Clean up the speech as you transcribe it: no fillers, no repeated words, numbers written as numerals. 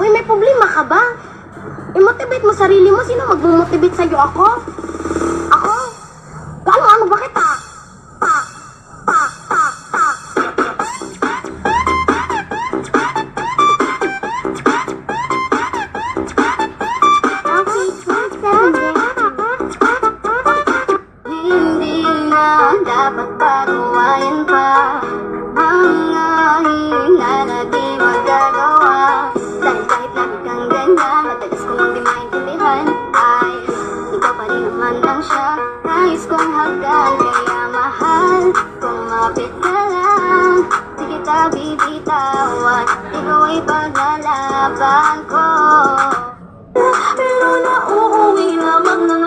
Hoy, may problema ka ba? I-motivate mo sarili mo. Sino mag-motivate sa'yo? Ako? Ako? Gaano ba kita? Hindi na dapat pagawain pa mga hina di magagawa. Dahil kahit lagi kang ganyan, madalas ko nang di maintindihan ay ikaw pa rin naman lang siya. Nais kong hagdan, kaya mahal, kumapit ka lang. Di kita bibitawan, ikaw ay paglalaban ko. Pero nauuwi lamang ng